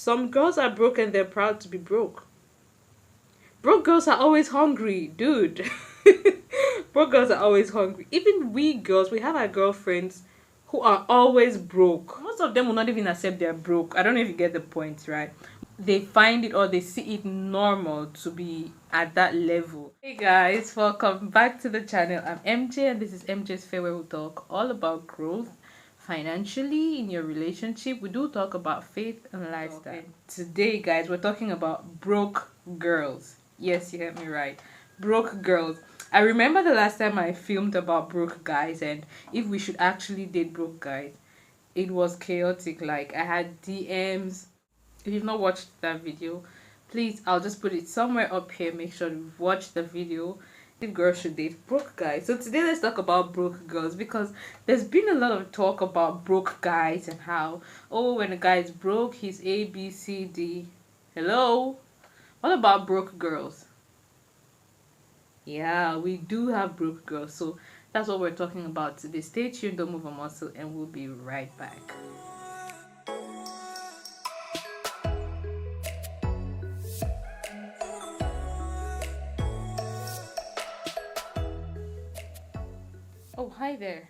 Some girls are broke and they're proud to be broke. Broke girls are always hungry, dude. Broke girls are always hungry. Even we girls, we have our girlfriends who are always broke. Most of them will not even accept they're broke. I don't know if you get the point, right? They find it or they see it normal to be at that level. Hey guys, welcome back to the channel. I'm MJ and this is MJ's Farewell Talk, all about growth financially in your relationship. We do talk about faith and lifestyle. And today, guys, we're talking about broke girls. Yes, you heard me right. Broke girls. I remember the last time I filmed about broke guys and if we should actually date broke guys. It was chaotic. Like, I had DMs. If you've not watched that video, please, I'll just put it somewhere up here. Make sure you watch the video. If girls should date broke guys. So today let's talk about broke girls, because there's been a lot of talk about broke guys and how, oh, when a guy is broke, he's A, B, C, D. Hello? What about broke girls? Yeah, we do have broke girls. So that's what we're talking about today. Stay tuned, don't move a muscle, and we'll be right back. Oh, hi there.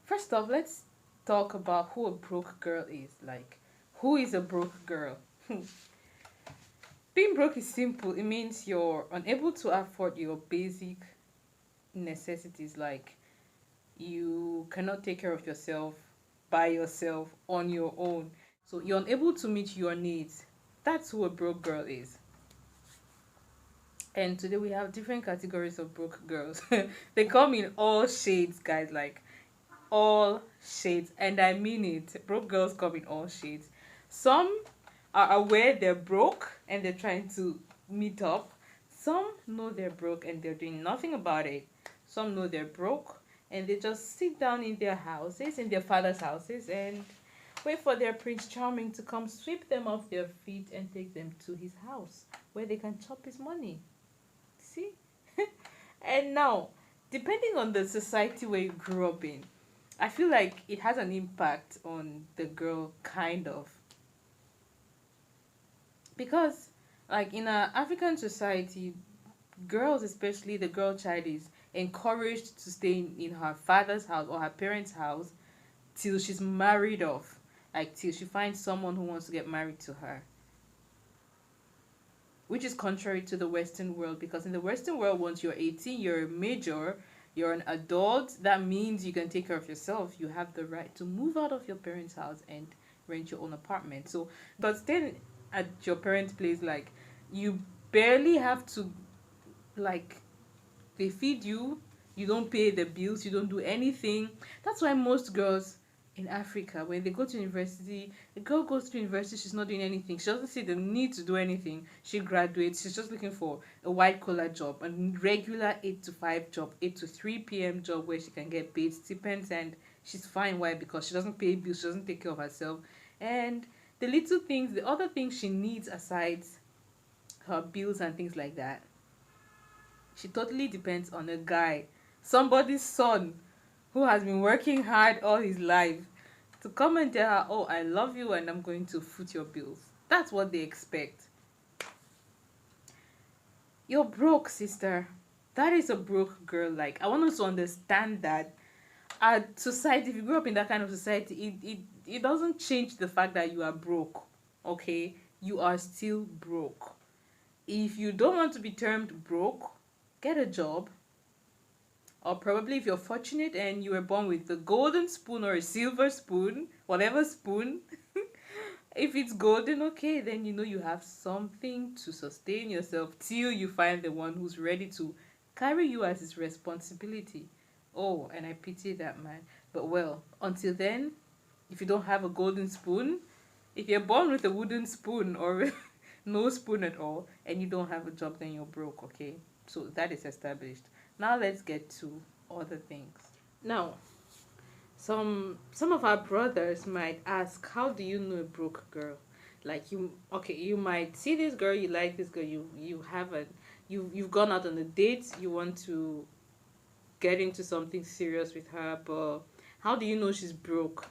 First off, let's talk about who a broke girl is. Like, who is a broke girl? Being broke is simple. It means you're unable to afford your basic necessities. Like, you cannot take care of yourself by yourself on your own. So you're unable to meet your needs. That's who a broke girl is. And today we have different categories of broke girls. They come in all shades, guys. Like, all shades, and I mean it. Broke girls come in all shades. Some are aware they're broke and they're trying to meet up. Some know they're broke and they're doing nothing about it. Some know they're broke and they just sit down in their houses, in their father's houses, and wait for their Prince Charming to come sweep them off their feet and take them to his house where they can chop his money. See? And now, depending on the society where you grew up in, I feel like it has an impact on the girl, kind of. Because, like, in an African society, girls, especially the girl child, is encouraged to stay in her father's house or her parents' house till she's married off. Like, till she finds someone who wants to get married to her. Which is contrary to the Western world, because in the Western world, once you're 18, you're a major, you're an adult. That means you can take care of yourself. You have the right to move out of your parents' house and rent your own apartment. So, but staying at your parents' place, like, you barely have to, like, they feed you, you don't pay the bills, you don't do anything. That's why most girls in Africa, when they go to university, the girl goes to university, she's not doing anything. She doesn't see the need to do anything. She graduates, she's just looking for a white collar job, a regular 8 to 5 job, 8 to 3 p.m. job where she can get paid stipends, and she's fine. Why? Because she doesn't pay bills, she doesn't take care of herself. And the little things, the other things she needs aside her bills and things like that, she totally depends on a guy, somebody's son, who has been working hard all his life to come and tell her, oh, I love you and I'm going to foot your bills. That's what they expect. You're broke, sister. That is a broke girl. Like, I want us to understand that our society, if you grew up in that kind of society, it doesn't change the fact that you are broke. Okay? You are still broke. If you don't want to be termed broke, get a job. Or probably if you're fortunate and you were born with a golden spoon or a silver spoon, whatever spoon, if it's golden, okay, then you know you have something to sustain yourself till you find the one who's ready to carry you as his responsibility. Oh, and I pity that man. But well, until then, if you don't have a golden spoon, if you're born with a wooden spoon or no spoon at all, and you don't have a job, then you're broke, okay? So that is established. Now let's get to other things. Now, some of our brothers might ask, how do you know a broke girl? Like, you might see this girl, you like this girl, you haven't, you've gone out on a date, you want to get into something serious with her, but how do you know she's broke?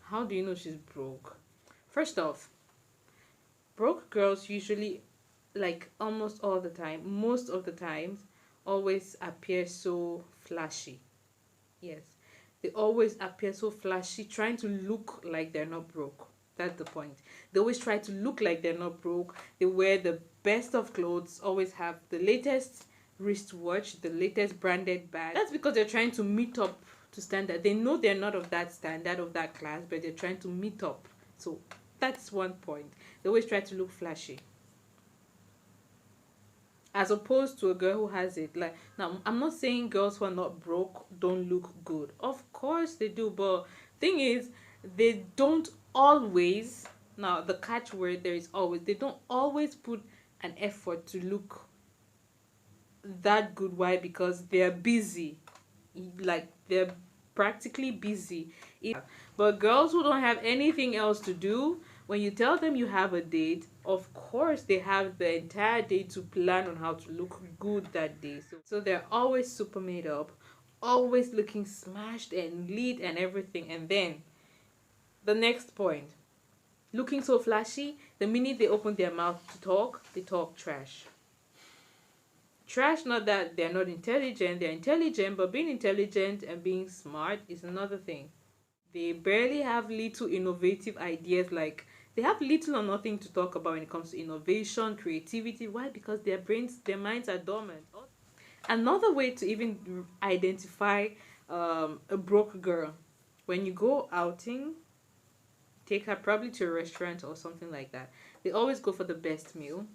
How do you know she's broke? First off, Broke girls usually, like almost all the time, most of the times, always appear so flashy. Yes. They always appear so flashy, trying to look like they're not broke. That's the point. They always try to look like they're not broke. They wear the best of clothes, always have the latest wristwatch, the latest branded bag. That's because they're trying to meet up to standard. They know they're not of that standard, of that class, but they're trying to meet up. So that's one point. They always try to look flashy, as opposed to a girl who has it. Like, now I'm not saying girls who are not broke don't look good, of course they do, but thing is, they don't always, now the catch word there is always, they don't always put an effort to look that good. Why? Because they're busy, like they're practically busy. But girls who don't have anything else to do, when you tell them you have a date, of course they have the entire day to plan on how to look good that day. So they're always super made up, always looking smashed and lit and everything. And then the next point, looking so flashy, the minute they open their mouth to talk, they talk trash. Trash, not that they're not intelligent, they're intelligent, but being intelligent and being smart is another thing. They barely have little innovative ideas. Like, they have little or nothing to talk about when it comes to innovation, creativity. Why? Because their brains, their minds are dormant. Another way to even identify a broke girl, when you go outing, take her probably to a restaurant or something like that. They always go for the best meal,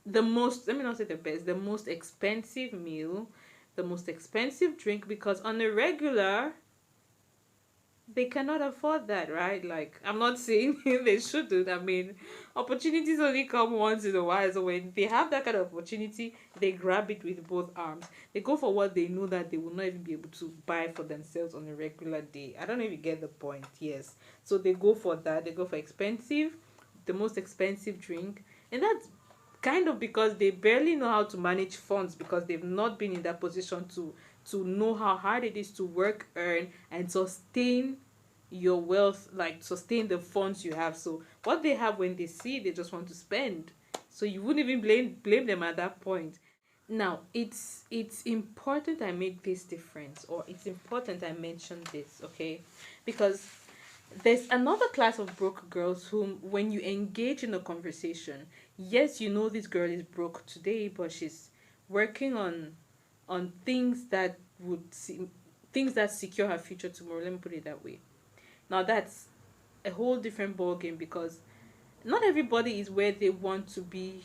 the most, let me not say the best, the most expensive meal, the most expensive drink, because on a regular they cannot afford that, right? Like, I'm not saying they shouldn't. I mean, opportunities only come once in a while. So when they have that kind of opportunity, they grab it with both arms. They go for what they know that they will not even be able to buy for themselves on a regular day. I don't know if you get the point. Yes. So they go for that. They go for expensive, the most expensive drink. And that's kind of because they barely know how to manage funds, because they've not been in that position to know how hard it is to work, earn, and sustain your wealth, like sustain the funds you have. So what they have, when they see, they just want to spend. So you wouldn't even blame them at that point. Now, it's important I make this difference, or it's important I mention this, okay? Because there's another class of broke girls whom, when you engage in a conversation, yes, you know this girl is broke today, but she's working on things that things that secure her future tomorrow. Let me put it that way. Now that's a whole different ball game, because not everybody is where they want to be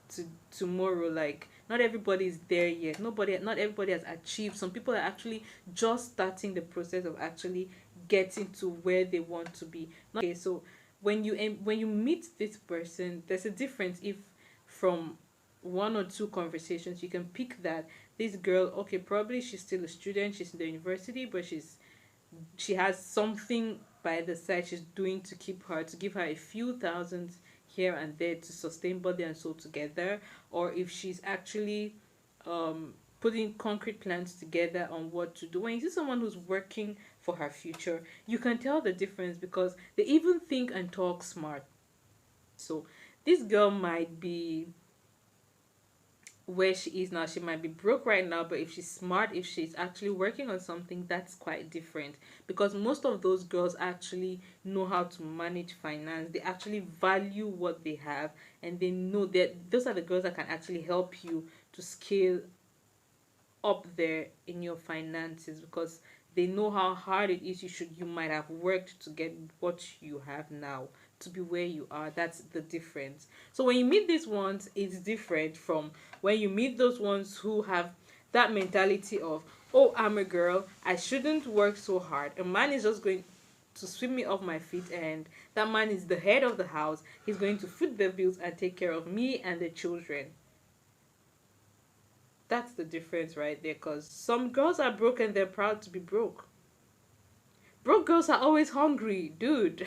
to tomorrow. Like, not everybody is there yet. Not everybody has achieved. Some people are actually just starting the process of actually getting to where they want to be. Okay, so when you meet this person, there's a difference. If from one or two conversations you can pick that this girl, okay, probably she's still a student, she's in the university, but she has something by the side she's doing to give her a few thousands here and there to sustain body and soul together. Or if she's actually putting concrete plans together on what to do. When you see someone who's working for her future, you can tell the difference, because they even think and talk smart. So this girl might be where she is now. She might be broke right now, but if she's smart, if she's actually working on something, that's quite different, because most of those girls actually know how to manage finance. They actually value what they have, and they know that those are the girls that can actually help you to scale up there in your finances, because they know how hard it is. You might have worked to get what you have now, to be where you are. That's the difference. So when you meet these ones, it's different from when you meet those ones who have that mentality of, oh, I'm a girl, I shouldn't work so hard, a man is just going to sweep me off my feet, and that man is the head of the house, he's going to foot the bills and take care of me and the children. That's the difference right there, because some girls are broke and they're proud to be broke. Broke girls are always hungry, dude.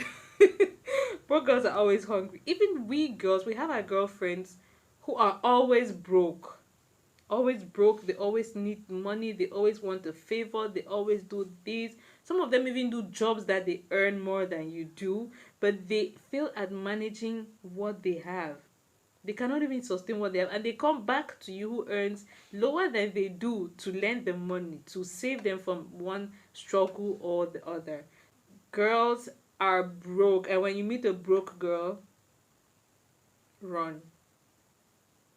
Broke girls are always hungry. Even we girls, we have our girlfriends who are always broke. Always broke. They always need money. They always want a favor. They always do this. Some of them even do jobs that they earn more than you do, but they fail at managing what they have. They cannot even sustain what they have, and they come back to you who earns lower than they do to lend them money to save them from one struggle or the other. Girls are broke, and when you meet a broke girl, run.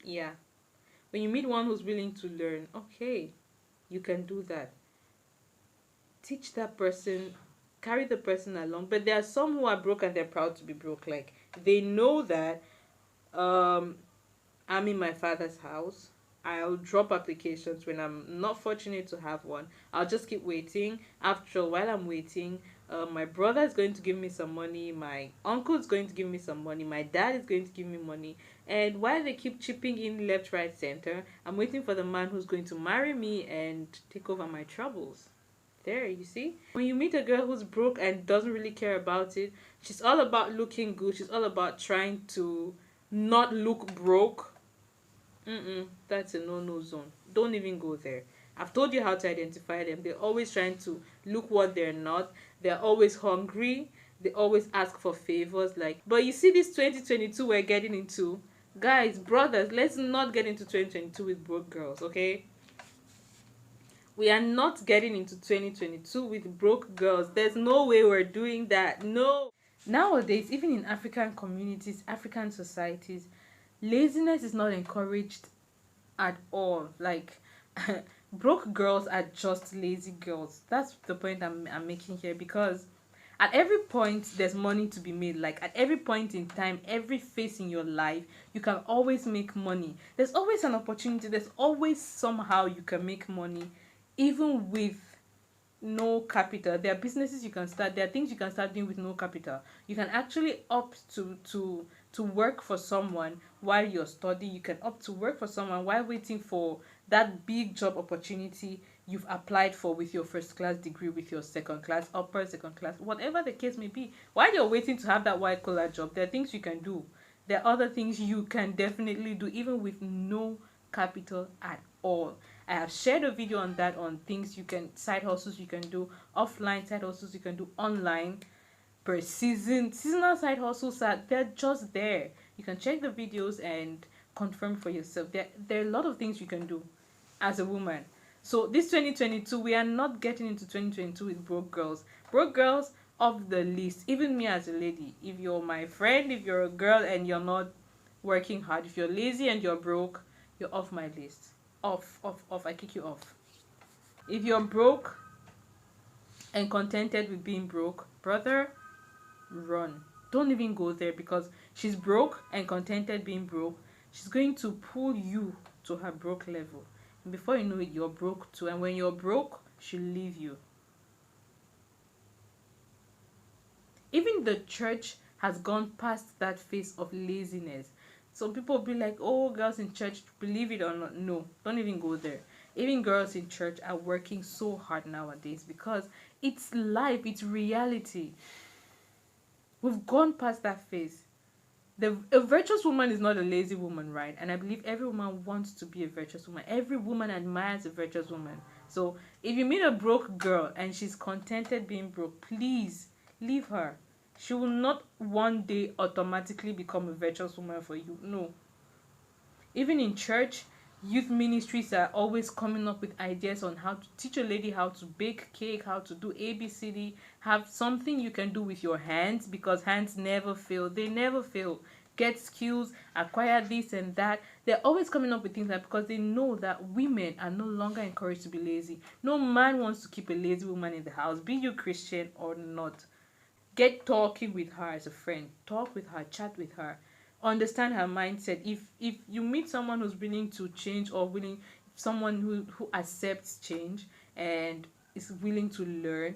Yeah. When you meet one who's willing to learn, okay, you can do that. Teach that person, carry the person along. But there are some who are broke and they're proud to be broke. Like, they know that um I'm in my father's house. I'll drop applications when I'm not fortunate to have one. I'll just keep waiting. After all, while I'm waiting, my brother is going to give me some money. My uncle is going to give me some money. My dad is going to give me money. And while they keep chipping in left, right, center, I'm waiting for the man who's going to marry me and take over my troubles. There, you see? When you meet a girl who's broke and doesn't really care about it, she's all about looking good. She's all about trying to not look broke. That's a no-no zone. Don't even go there. I've told you how to identify them. They're always trying to look what they're not. They're always hungry. They always ask for favors. Like, but you see, this 2022 we're getting into, guys, brothers, let's not get into 2022 with broke girls, okay? We are not getting into 2022 with broke girls. There's no way we're doing that. No. Nowadays, even in African communities, African societies, laziness is not encouraged at all. Like, broke girls are just lazy girls. That's the point I'm making here, because at every point there's money to be made. Like, at every point in time, every phase in your life, you can always make money. There's always an opportunity. There's always somehow you can make money, even with no capital. There are businesses you can start. There are things you can start doing with no capital. You can actually opt to work for someone while you're studying. You can opt to work for someone while waiting for that big job opportunity you've applied for with your first class degree, with your second class, upper second class, whatever the case may be. While you're waiting to have that white collar job, there are things you can do. There are other things you can definitely do, even with no capital at all. I have shared a video on that, on things you can, side hustles you can do, offline side hustles you can do online, per season. Seasonal side hustles are, they're just there. You can check the videos and confirm for yourself. There are a lot of things you can do as a woman. So this 2022, we are not getting into 2022 with broke girls. Broke girls off the list. Even me as a lady, if you're my friend, if you're a girl and you're not working hard, if you're lazy and you're broke, you're off my list. Off. I kick you off. If you're broke and contented with being broke, brother, run. Don't even go there, because she's broke and contented being broke. She's going to pull you to her broke level. And before you know it, you're broke too. And when you're broke, she'll leave you. Even the church has gone past that phase of laziness. Some people be like, oh, girls in church, believe it or not. No, don't even go there. Even girls in church are working so hard nowadays, because it's life, it's reality. We've gone past that phase. A virtuous woman is not a lazy woman, right? And I believe every woman wants to be a virtuous woman. Every woman admires a virtuous woman. So if you meet a broke girl and she's contented being broke, please leave her. She will not one day automatically become a virtuous woman for you. No. Even in church, youth ministries are always coming up with ideas on how to teach a lady how to bake cake, how to do ABCD. Have something you can do with your hands, because hands never fail. They never fail. Get skills, acquire this and that. They're always coming up with things like, because they know that women are no longer encouraged to be lazy. No man wants to keep a lazy woman in the house, be you Christian or not. Get talking with her as a friend. Talk with her, chat with her, understand her mindset. If you meet someone who's willing to change, or willing, someone who accepts change and is willing to learn,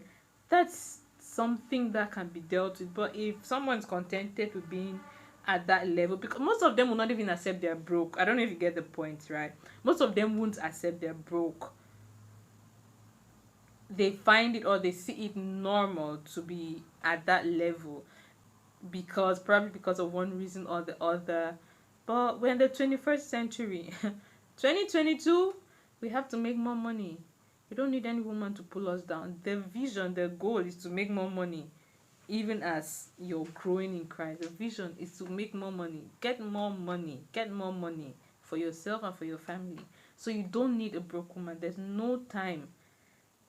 that's something that can be dealt with. But if someone's contented with being at that level, because most of them will not even accept they're broke. I don't know if you get the point, right? Most of them won't accept they're broke. They find it, or they see it normal to be at that level, because probably because of one reason or the other. But we're in the 21st century. 2022, we have to make more money. We don't need any woman to pull us down. The vision, the goal is to make more money. Even as you're growing in Christ, the vision is to make more money, get more money for yourself and for your family. So you don't need a broke woman. There's no time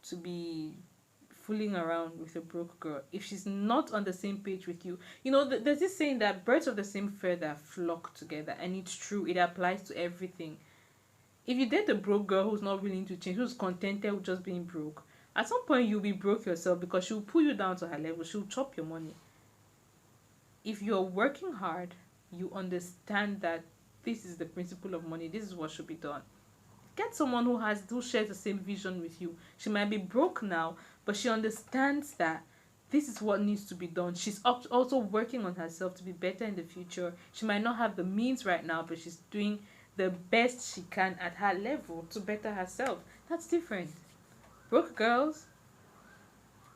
to be fooling around with a broke girl if she's not on the same page with you. You know, there's this saying that birds of the same feather flock together, and it's true. It applies to everything. If you date a broke girl who's not willing to change, who's contented with just being broke, at some point you'll be broke yourself because she'll pull you down to her level. She'll chop your money. If you're working hard, you understand that this is the principle of money. This is what should be done. Get someone who shares the same vision with you. She might be broke now, but she understands that this is what needs to be done. She's also working on herself to be better in the future. She might not have the means right now, but she's doing the best she can at her level to better herself. That's different. Broke girls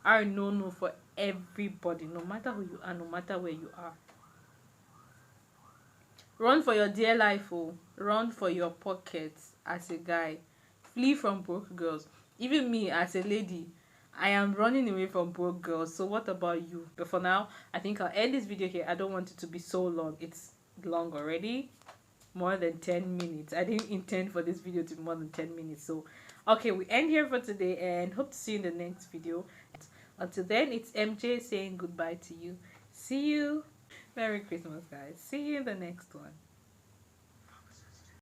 are a no-no for everybody, no matter who you are, no matter where you are. Run for your dear life, oh. Run for your pockets as a guy. Flee from broke girls. Even me as a lady, I am running away from broke girls. So what about you? But for now, I think I'll end this video here. I don't want it to be so long. It's long already. More than 10 minutes. I didn't intend for this video to be more than 10 minutes. So, okay, we end here for today and hope to see you in the next video. Until then, it's MJ saying goodbye to you. See you. Merry Christmas, guys. See you in the next one.